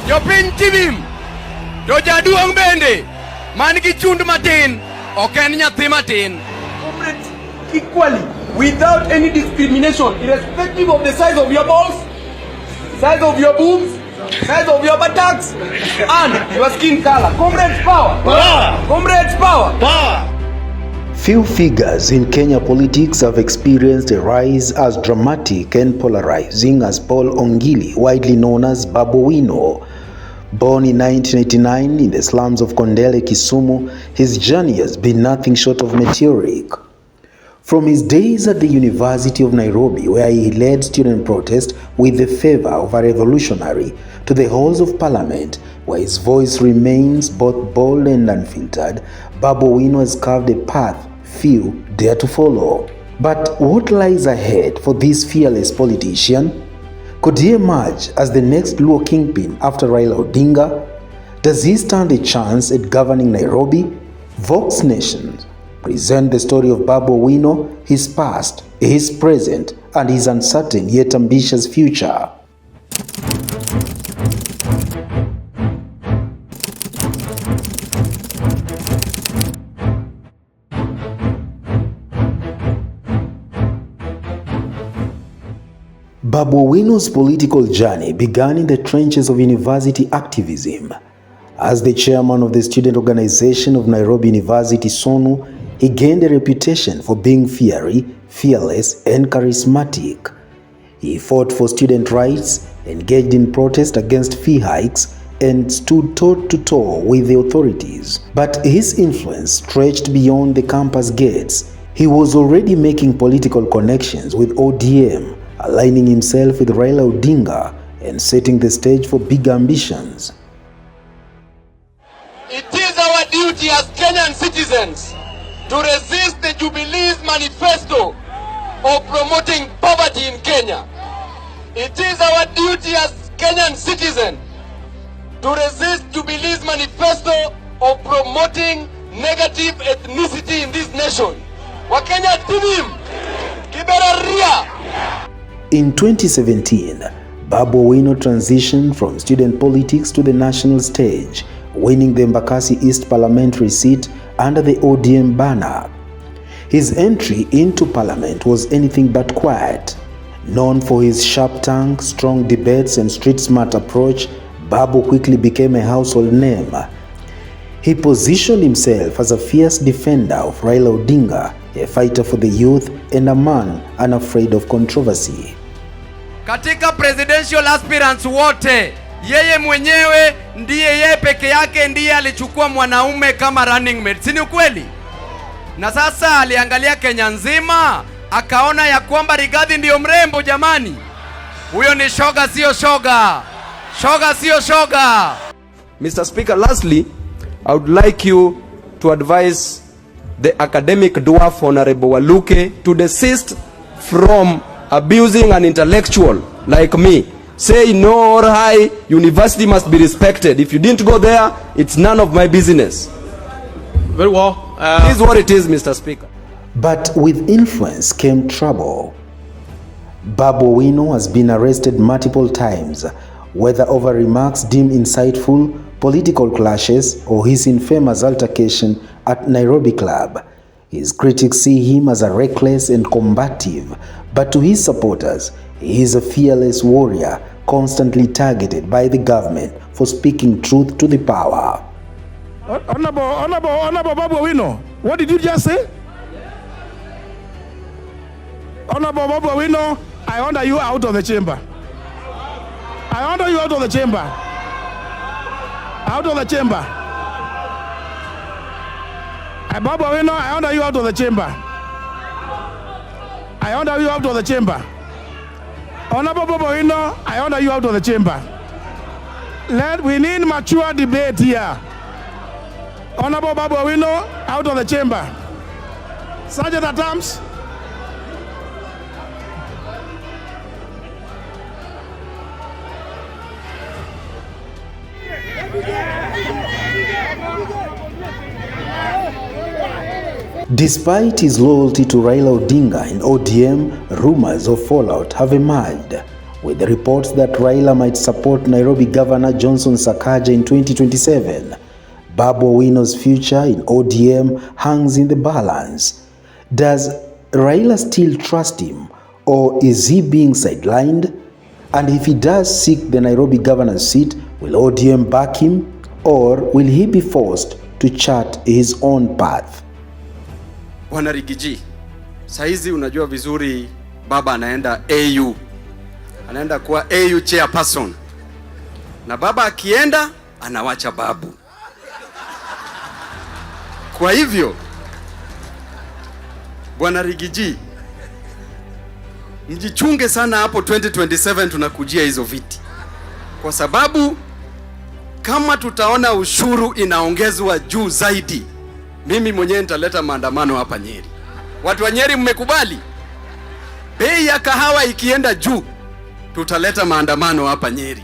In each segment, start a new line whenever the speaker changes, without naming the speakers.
Jopin Tibim, Dojaduang Bende, Maniki Chund Matin, or Kenya Thimatin.
Operate equally, without any discrimination, irrespective of the size of your balls, size of your boobs, size of your buttocks, and your skin color. Comrades power! Power! Comrades power!
Power!
Few figures in Kenya politics have experienced a rise as dramatic and polarizing as Paul Ongili, widely known as Babu Owino. Born in 1989 in the slums of Kondele, Kisumu, his journey has been nothing short of meteoric. From his days at the University of Nairobi, where he led student protest with the favor of a revolutionary, to the halls of parliament, where his voice remains both bold and unfiltered, Babu Owino has carved a path few dare to follow. But what lies ahead for this fearless politician? Could he emerge as the next Luo kingpin after Raila Odinga? Does he stand a chance at governing Nairobi? Vox Nation present the story of Babu Owino, his past, his present, and his uncertain yet ambitious future. Babu Owino's political journey began in the trenches of university activism. As the chairman of the student organization of Nairobi University, SONU, he gained a reputation for being fiery, fearless, and charismatic. He fought for student rights, engaged in protest against fee hikes, and stood toe-to-toe with the authorities. But his influence stretched beyond the campus gates. He was already making political connections with ODM, aligning himself with Raila Odinga and setting the stage for big ambitions.
It is our duty as Kenyan citizens to resist the Jubilee's manifesto of promoting poverty in Kenya. It is our duty as Kenyan citizens to resist Jubilee's manifesto of promoting negative ethnicity in this nation. Wakenya Tibim, Kibera Ria.
In 2017, Babu Owino transitioned from student politics to the national stage, winning the Embakasi East parliamentary seat under the ODM banner. His entry into parliament was anything but quiet. Known for his sharp tongue, strong debates, and street-smart approach, Babu quickly became a household name. He positioned himself as a fierce defender of Raila Odinga, a fighter for the youth, and a man unafraid of controversy.
Katika presidential aspirants wote, yeye mwenyewe ndiye peke yake ndiye alichukua mwanaume kama running mate. Si ni ukweli? Na sasa aliangalia Kenya nzima, akaona ya kwamba Rigathi ndio mrembo jamani. Huyo ni shoga sio shoga. Shoga sio shoga.
Mr. Speaker, lastly, I would like you to advise the academic dwarf Honorable Waluke to desist from abusing an intellectual like me. Say no or hi, university must be respected. If you didn't go there, it's none of my business.
Very well.
This is what it is, Mr. Speaker.
But with influence came trouble. Babu Owino has been arrested multiple times, whether over remarks deemed insightful, political clashes, or his infamous altercation at Nairobi Club. His critics see him as a reckless and combative, but to his supporters, he is a fearless warrior, constantly targeted by the government for speaking truth to the power.
Honorable Babu Owino, what did you just say? Honorable Babu Owino, I order you out of the chamber. I order you out of the chamber. Out of the chamber. Babu Owino, I order you out of the chamber. I order you out of the chamber. Honorable Babu Owino, I order you out of the chamber. We need mature debate here. Honorable Babu Owino, out of the chamber. Sergeant at arms.
Despite his loyalty to Raila Odinga and ODM, rumors of fallout have emerged. with the reports that Raila might support Nairobi Governor Johnson Sakaja in 2027. Babu Owino's future in ODM hangs in the balance. Does Raila still trust him, or is he being sidelined? And if he does seek the Nairobi governor's seat, will ODM back him, or will he be forced to chart his own path?
Bwana Rigiji, saizi unajua vizuri baba anaenda AU. Anaenda kuwa AU chairperson. Na baba akienda anawacha babu. Kwa hivyo Bwana Rigiji, mjichunge sana hapo 2027 tunakujia hizo viti. Kwa sababu kama tutaona ushuru inaongezwa juu zaidi, mimi mwenyewe nitaleta maandamano hapa Nyeri. Watu wa Nyeri mmekubali? Bei ya kahawa ikienda juu, tutaleta maandamano hapa Nyeri.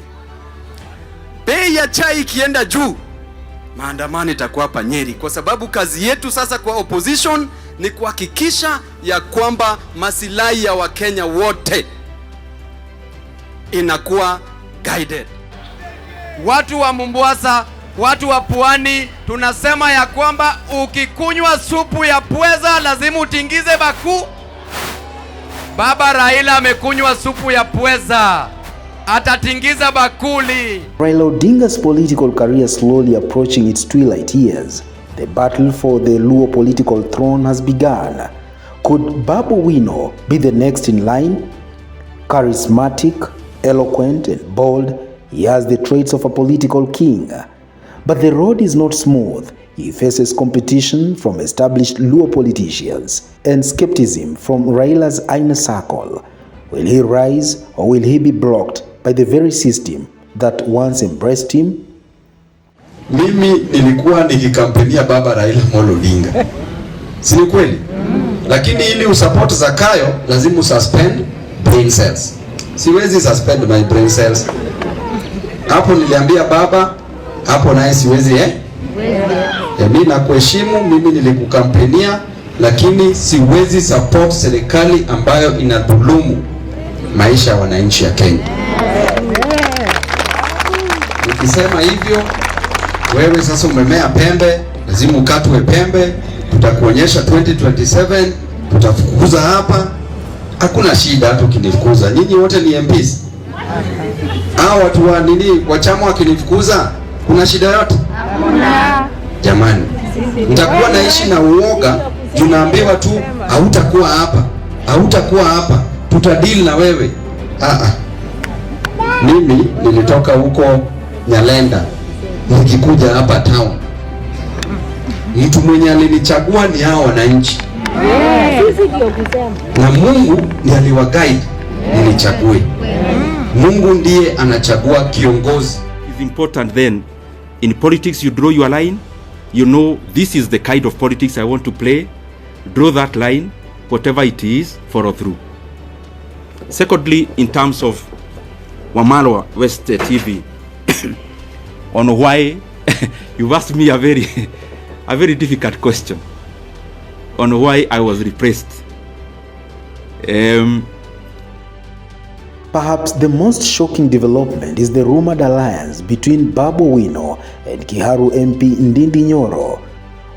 Bei ya chai ikienda juu, maandamano itakuwa hapa Nyeri, kwa sababu kazi yetu sasa kwa opposition ni kuhakikisha ya kwamba masilahi ya Wakenya wote inakuwa guided.
Watu wa Mombasa, watu wa Pwani, tunasema ya kwamba ukikunywa supu ya pweza lazima utingize baku. Baba Raila amekunywa supu ya pweza, atatingiza bakuli.
Raila Odinga's political career slowly approaching its twilight years. The battle for the Luo political throne has begun. Could Babu Owino be the next in line? Charismatic, eloquent, and bold, he has the traits of a political king. But the road is not smooth. He faces competition from established Luo politicians and skepticism from Raila's inner circle. Will he rise, or will he be blocked by the very system that once embraced him?
Mimi nilikuwa nikikampenia baba Raila Odinga. Si ni kweli? Lakini ili usupport Zakayo lazima ususpend brain cells. Siwezi suspend my brain cells. Hapo niliambia baba, hapo naye siwezi mimi nakuheshimu, mimi nilikukampenia, lakini siwezi support serikali ambayo inadhulumu maisha ya wananchi ya Kenya. Nikisema hivyo, wewe sasa umemea pembe, lazima ukatwe pembe, tutakuonyesha 2027, tutafukuza hapa. Hakuna shida hata ukinifukuza. Nyinyi wote ni MPs. Hao watu wa nini wa chama wakinifukuza, kuna shida yote? Hakuna. Jamani, nitakuwa naishi na uoga, tunaambiwa tu hautakuwa hapa. Hautakuwa hapa. Tutadeal na wewe. Mimi nilitoka huko Nyalenda nikikuja hapa town. Mtu mwenye alinichagua ni hao wananchi. Na Mungu ndiye aliwaguide nilichague. Mungu ndiye anachagua kiongozi.
It's important then in politics you draw your line. You know this is the kind of politics I want to play. Draw that line, whatever it is, follow through. Secondly, in terms of Wamalwa West TV, on why you've asked me a very difficult question on why I was repressed.
Perhaps the most shocking development is the rumored alliance between Babu Owino and Kiharu MP Ndindi Nyoro.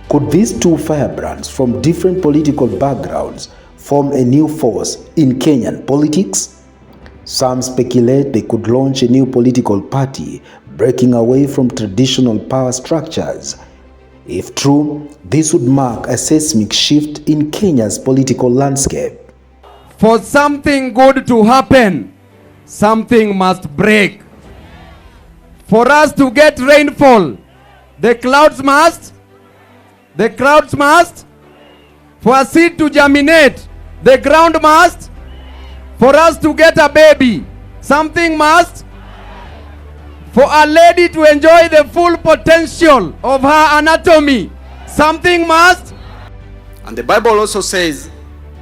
Could these two firebrands from different political backgrounds form a new force in Kenyan politics? Some speculate they could launch a new political party, breaking away from traditional power structures. If true, this would mark a seismic shift in Kenya's political landscape.
For something good to happen, something must break. For us to get rainfall, the clouds must. For a seed to germinate, the ground must. For us to get a baby, something must. For a lady to enjoy the full potential of her anatomy, something must.
And the Bible also says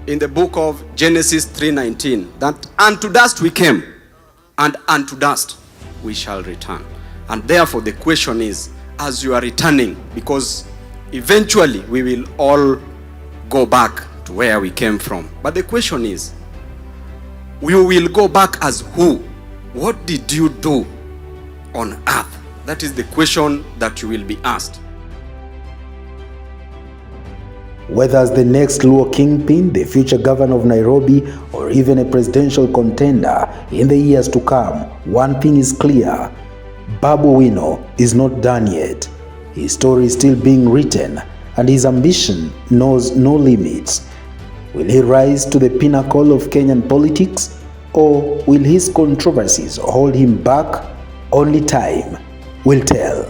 in the book of Genesis 3:19 that unto dust we came, and unto dust we shall return. And therefore the question is, as you are returning, because eventually we will all go back to where we came from. But the question is, we will go back as who? what did you do on earth? That is the question that you will be asked.
Whether as the next Luo kingpin, the future governor of Nairobi, or even a presidential contender in the years to come, one thing is clear: Babu Owino is not done yet. His story is still being written, and his ambition knows no limits. Will he rise to the pinnacle of Kenyan politics, or will his controversies hold him back? Only time will tell.